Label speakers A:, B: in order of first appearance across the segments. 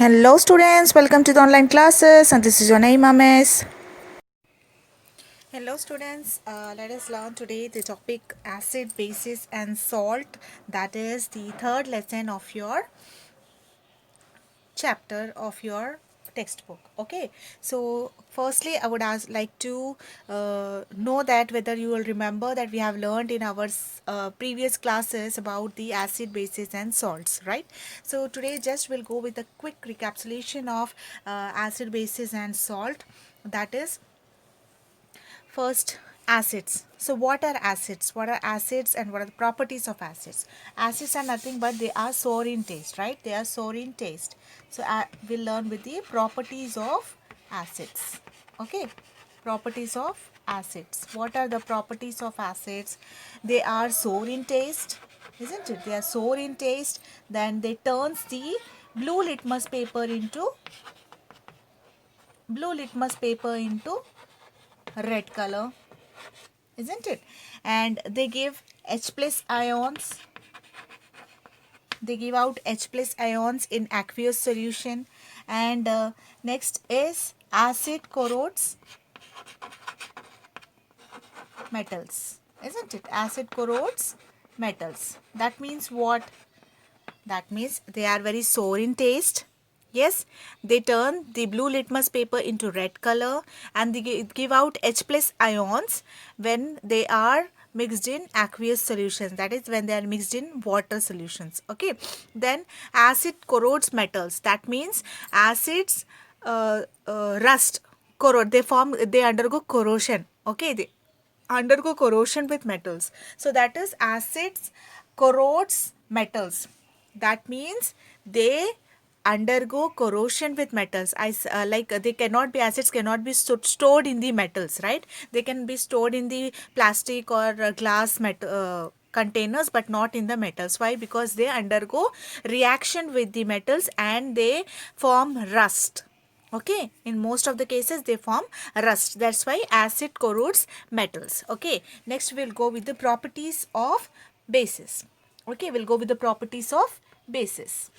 A: Hello students, welcome to the online classes and this is your name Miss. Hello students, let us learn today the topic acid, bases and salt. That is the third lesson of your chapter of your textbook. Okay, so firstly I would like to know that whether you will remember that we have learned in our previous classes about the acid, bases and salts, right? So today just we'll go with a quick recapitulation of acid, bases and salt. That is, first, acids. So what are acids? What are acids and what are the properties of acids? Acids are nothing but they are sour in taste, right? They are sour in taste. So we'll learn with the properties of acids. Okay, properties of acids. What are the properties of acids? They are sour in taste, isn't it? They are sour in taste. Then they turns the blue litmus paper into red color, isn't it? And they give H plus ions. They give out H plus ions in aqueous solution. And next is acid corrodes metals, isn't it? Acid corrodes metals. That means what? That means they are very sour in taste. Yes, they turn the blue litmus paper into red color and they give out H plus ions when they are mixed in aqueous solutions, that is when they are mixed in water solutions. Okay, then acid corrodes metals. That means acids rust, corrode, they undergo corrosion. Okay, they undergo corrosion with metals. So that is acids corrodes metals. That means they undergo corrosion with metals. They cannot be, acids cannot be stored in the metals, right? They can be stored in the plastic or glass containers, but not in the metals. Why? Because they undergo reaction with the metals and they form rust. Okay, in most of the cases they form rust. That's why acid corrodes metals. Okay, next we'll go with the properties of bases. Okay, we'll go with the properties of bases.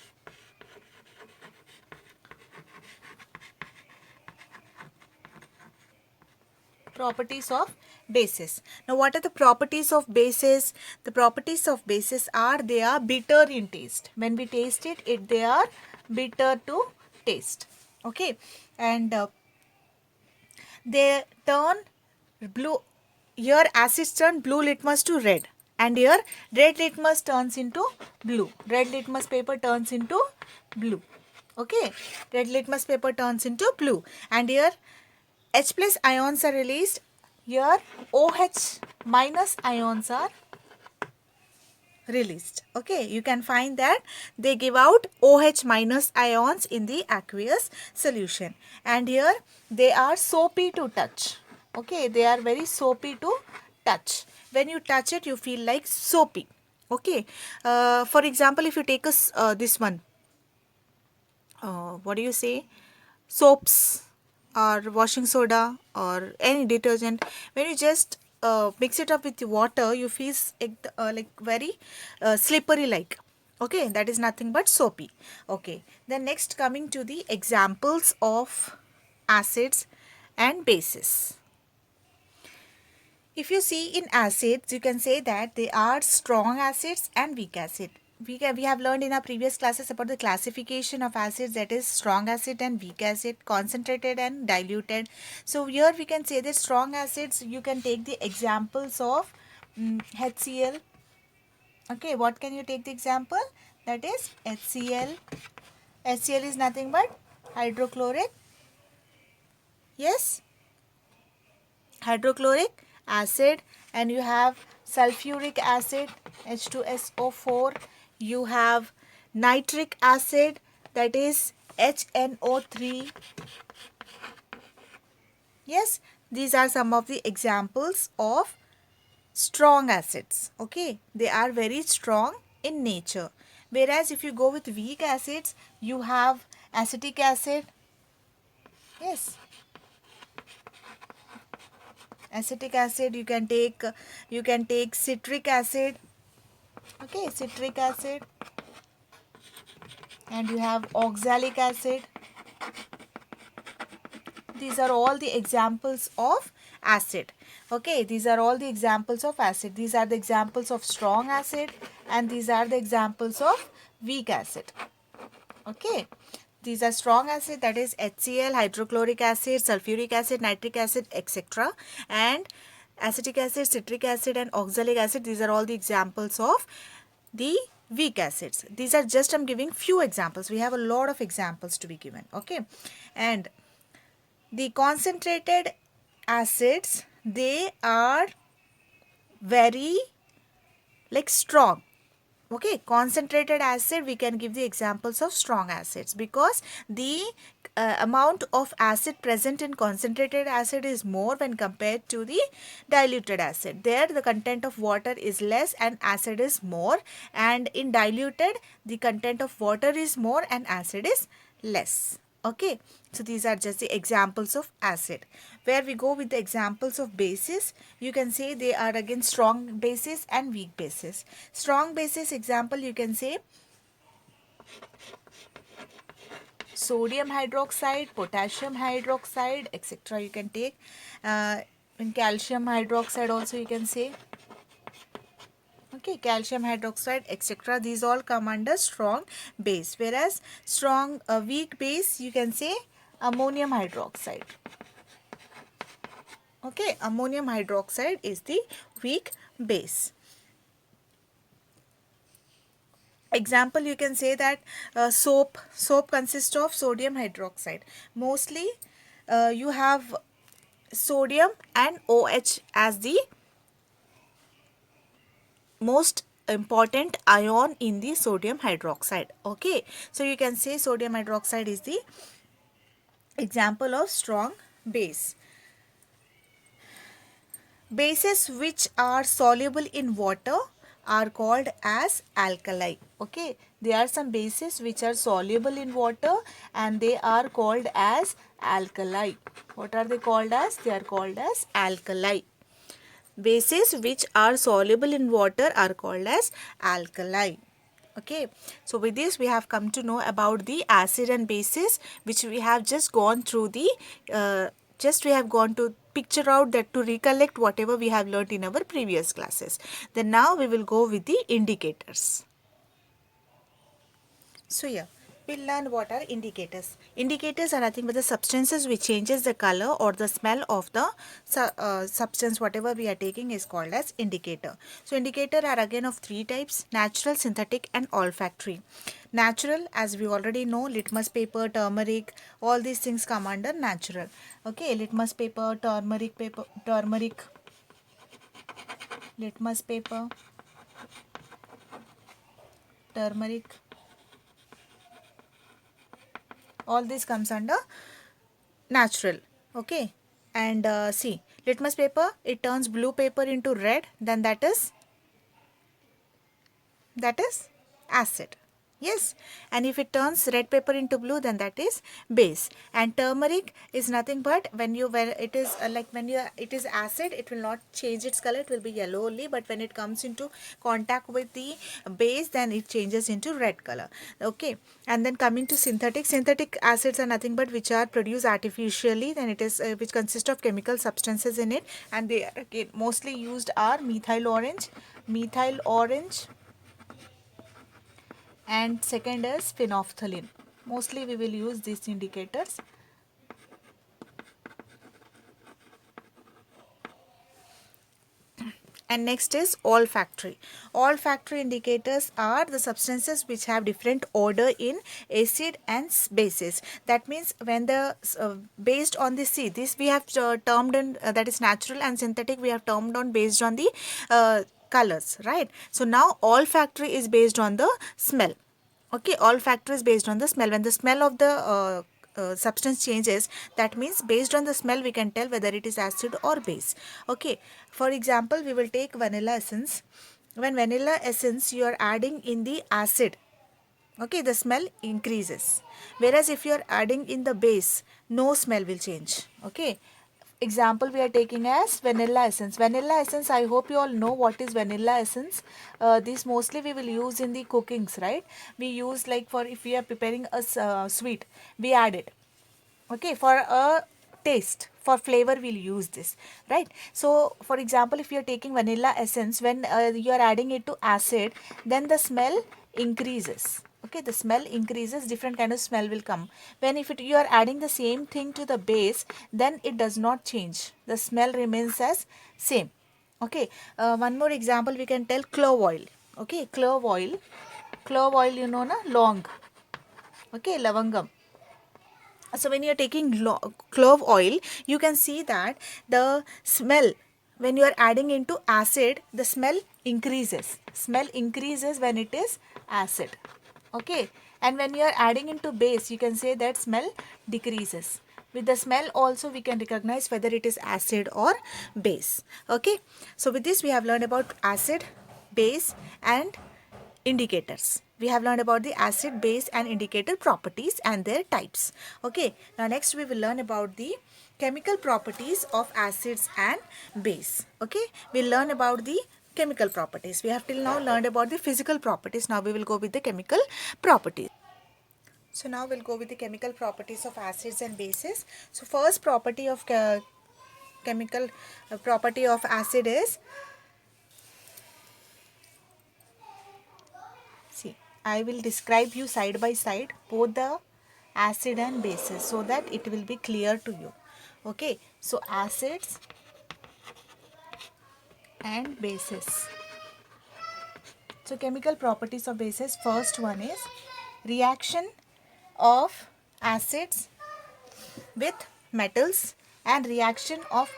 A: Properties of bases. Now what are the properties of bases? The properties of bases are they are bitter in taste. When we taste it, they are bitter to taste. Okay, and they turn blue. Here acids turn blue litmus to red, and here red litmus turns into blue. Red litmus paper turns into blue. Okay, red litmus paper turns into blue, and here H plus ions are released. Here OH minus ions are released. Okay, you can find that they give out OH minus ions in the aqueous solution, and here they are soapy to touch. Okay, they are very soapy to touch. When you touch it, you feel like soapy. Okay, for example, if you take this one, what do you say, soaps or washing soda or any detergent, when you just mix it up with the water, you feel like very slippery like. Okay, that is nothing but soapy. Okay, then next, coming to the examples of acids and bases. If you see in acids, you can say that they are strong acids and weak acid. We have learned in our previous classes about the classification of acids, that is strong acid and weak acid, concentrated and diluted. So here we can say that strong acids, you can take the examples of HCl. Okay, what can you take the example? That is HCl. HCl is nothing but hydrochloric. Yes, hydrochloric acid. And you have sulfuric acid, H2SO4. You have nitric acid, that is HNO3. Yes, these are some of the examples of strong acids. Okay, they are very strong in nature. Whereas if you go with weak acids, you have acetic acid. Yes, acetic acid. You can take citric acid. Okay, citric acid, and you have oxalic acid. These are all the examples of acid. Okay, these are all the examples of acid. These are the examples of strong acid, and these are the examples of weak acid. Okay, these are strong acid, that is HCl, hydrochloric acid, sulfuric acid, nitric acid, etc. And acetic acid, citric acid and oxalic acid, these are all the examples of the weak acids. These are just, I'm giving few examples. We have a lot of examples to be given. Okay, and the concentrated acids, they are very like strong. Okay, concentrated acid, we can give the examples of strong acids because the amount of acid present in concentrated acid is more when compared to the diluted acid. There the content of water is less and acid is more, and in diluted the content of water is more and acid is less. Okay, so these are just the examples of acid. Where we go with the examples of bases, you can say they are again strong bases and weak bases. Strong bases example, you can say sodium hydroxide, potassium hydroxide, etc. You can take in calcium hydroxide also you can say. Okay, calcium hydroxide, etc. These all come under strong base. Whereas strong weak base, you can say ammonium hydroxide. Okay, ammonium hydroxide is the weak base. Example, you can say that soap consists of sodium hydroxide. Mostly you have sodium and OH as the most important ion in the sodium hydroxide. Okay, so you can say sodium hydroxide is the example of strong base. Bases which are soluble in water are called as alkali. Okay, there are some bases which are soluble in water and they are called as alkali. What are they called as? They are called as alkali. Bases which are soluble in water are called as alkali. Okay, so with this we have come to know about the acid and bases, which we have just gone through the we have gone to picture out that to recollect whatever we have learnt in our previous classes. Then now we will go with the indicators. So yeah, we'll learn what are indicators. Indicators are nothing but the substances which changes the color or the smell of the substance whatever we are taking is called as indicator. So indicator are again of three types: natural, synthetic and olfactory. Natural, as we already know, litmus paper, turmeric, all these things come under natural. Okay, litmus paper, litmus paper, turmeric, all this comes under natural. Okay, and see, litmus paper, it turns blue paper into red, then that is acid. Yes, and if it turns red paper into blue, then that is base. And turmeric is nothing but when it is it is acid, it will not change its color, it will be yellow only, but when it comes into contact with the base, then it changes into red color. Okay, and then coming to synthetic acids are nothing but which are produced artificially, then it is which consist of chemical substances in it, and they are again mostly used are methyl orange, and second is phenolphthalein. Mostly we will use these indicators. And next is olfactory. Olfactory indicators are the substances which have different odor in acid and bases. That means when the based on the this we have termed in that is natural, and synthetic we have termed on based on the colors, right? So now olfactory is based on the smell. Okay, olfactory is based on the smell. When the smell of the substance changes, that means based on the smell we can tell whether it is acid or base. Okay, for example, we will take vanilla essence. When vanilla essence you are adding in the acid, okay, the smell increases. Whereas if you are adding in the base, no smell will change. Okay, example we are taking as vanilla essence. Vanilla essence, I hope you all know what is vanilla essence. This mostly we will use in the cookings, right? We use like for if we are preparing a sweet, we add it. Okay, for a taste, for flavor we'll use this, right? So for example, if you are taking vanilla essence, when you are adding it to acid, then the smell increases. Okay, the smell increases, different kind of smell will come. When if you are adding the same thing to the base, then it does not change, the smell remains as same. Okay, one more example we can tell, clove oil. Okay, clove oil, clove oil, you know na, long. Okay, lavangam. So when you are taking clove oil, you can see that the smell, when you are adding into acid, the smell increases. Smell increases when it is acid. Okay, and when you are adding into base, you can say that smell decreases. With the smell also we can recognize whether it is acid or base. Okay, so with this we have learned about acid, base and indicators. We have learned about the acid, base and indicator properties and their types. Okay, now next we will learn about the chemical properties of acids and base. Okay, we'll learn about the chemical properties. We have till now learned about the physical properties. Now we will go with the chemical properties. So now we'll go with the chemical properties of acids and bases. So first property of chemical property of acid is, see, I will describe you side by side both the acid and bases so that it will be clear to you. Okay, so acids and bases. So chemical properties of bases, first one is reaction of acids with metals and reaction of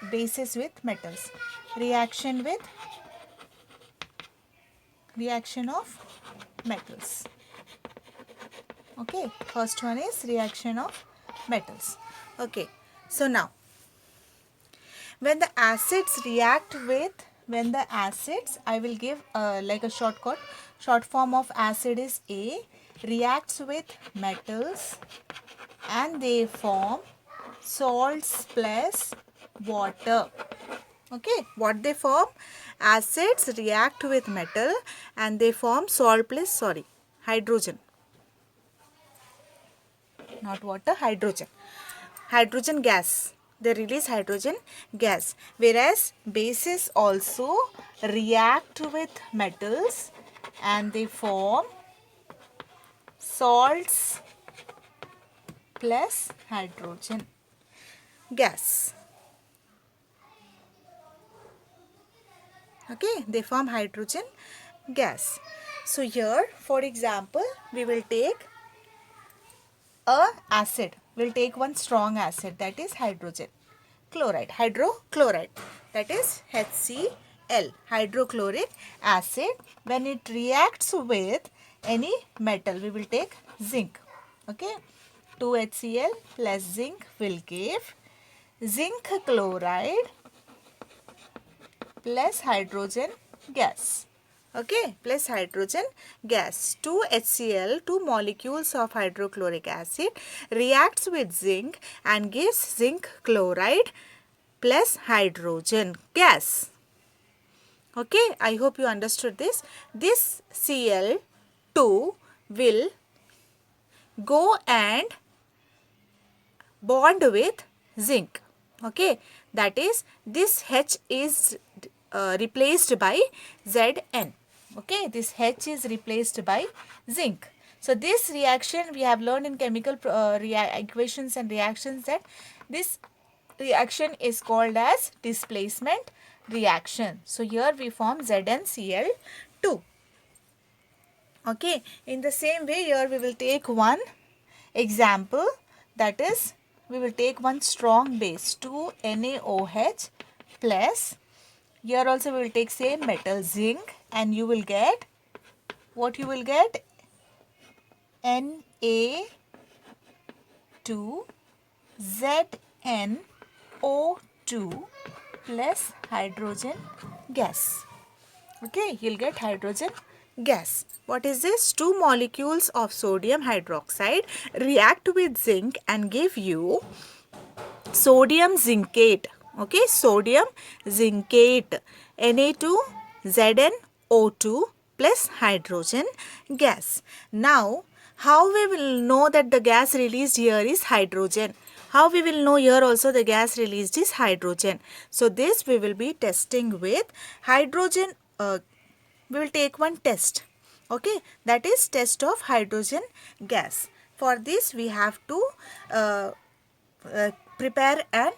A: bases with metals. Reaction of metals. Okay, first one is reaction of metals. Okay, so now when the acids react with, I will give like a short form of acid is A, reacts with metals and they form salts plus water. Okay, what they form? Acids react with metal and they form hydrogen. Not water, hydrogen gas. They release hydrogen gas. Whereas bases also react with metals and they form salts plus hydrogen gas. Okay, they form hydrogen gas. So here, for example, we will take a acid. We'll take one strong acid, that is hydrochloride, that is HCl, hydrochloric acid. When it reacts with any metal, we will take zinc. Okay, 2HCl plus zinc will give zinc chloride plus hydrogen gas. Okay, plus hydrogen gas. 2HCl, 2 molecules of hydrochloric acid reacts with zinc and gives zinc chloride plus hydrogen gas. Okay, I hope you understood this. This Cl2 will go and bond with zinc. Okay, that is, this H is replaced by Zn. Okay, this H is replaced by zinc. So this reaction we have learned in chemical equations and reactions that this reaction is called as displacement reaction. So here we form ZnCl2. Okay, in the same way here we will take one example, that is we will take one strong base 2NaOH plus, here also we will take same metal zinc and you will get, what you will get? Na2ZnO2 plus hydrogen gas. Okay, you'll get hydrogen gas. What is this? 2 molecules of sodium hydroxide react with zinc and give you sodium zincate. Okay, sodium zincate, Na2ZnO2 plus hydrogen gas. Now, how we will know that the gas released here is hydrogen? How we will know here also the gas released is hydrogen? So, this we will be testing with hydrogen. We will take one test. Okay, that is test of hydrogen gas. For this, we have to uh, prepare an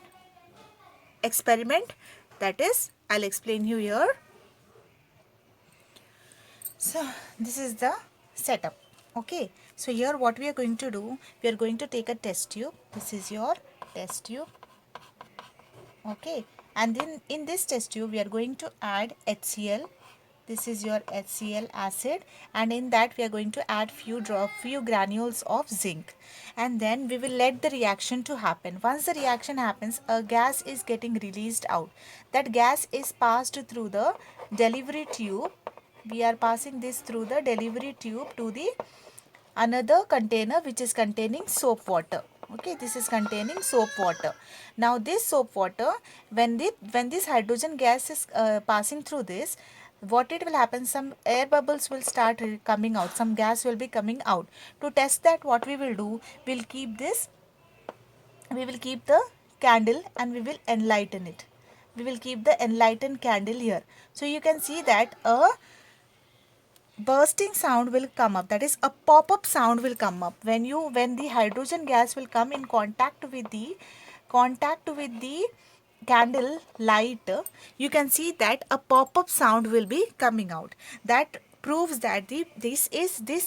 A: experiment, that is, I'll explain you here. So this is the setup. Okay, so here what we are going to do, we are going to take a test tube. This is your test tube. Okay, and then in this test tube we are going to add HCl. This is your HCl acid, and in that we are going to add few granules of zinc, and then we will let the reaction to happen. Once the reaction happens, a gas is getting released out. That gas is passed through the delivery tube. We are passing this through the delivery tube to the another container which is containing soap water. Okay, this is containing soap water. Now this soap water, when this hydrogen gas is passing through this, what it will happen, some air bubbles will start coming out, some gas will be coming out. To test that, what we will do, we will keep the candle and we will enlighten it. We will keep the enlightened candle here. So you can see that a bursting sound will come up, that is a pop-up sound will come up when the hydrogen gas will come in contact with the candle light. You can see that a pop-up sound will be coming out. That proves that this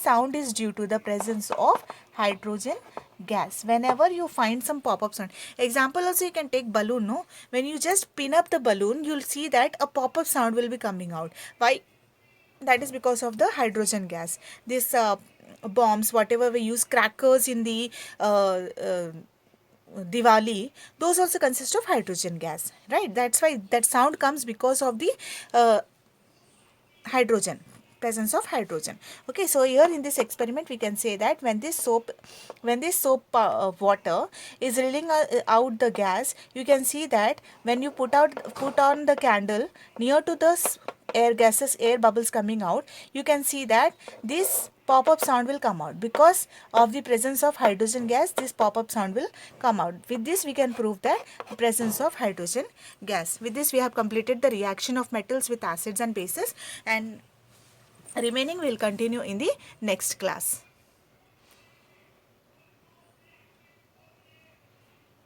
A: sound is due to the presence of hydrogen gas. Whenever you find some pop-up sound, example also you can take balloon. No, when you just pin up the balloon, you'll see that a pop-up sound will be coming out. Why? That is because of the hydrogen gas. This bombs, whatever we use, crackers in the Diwali, those also consist of hydrogen gas, right? That's why that sound comes because of the uh, hydrogen, presence of hydrogen. Okay, so here in this experiment we can say that when this soap water is reeling out the gas, you can see that when you put on the candle near to the air bubbles coming out, you can see that this pop-up sound will come out. Because of the presence of hydrogen gas, this pop-up sound will come out. With this we can prove that the presence of hydrogen gas. With this we have completed the reaction of metals with acids and bases, and remaining will continue in the next class.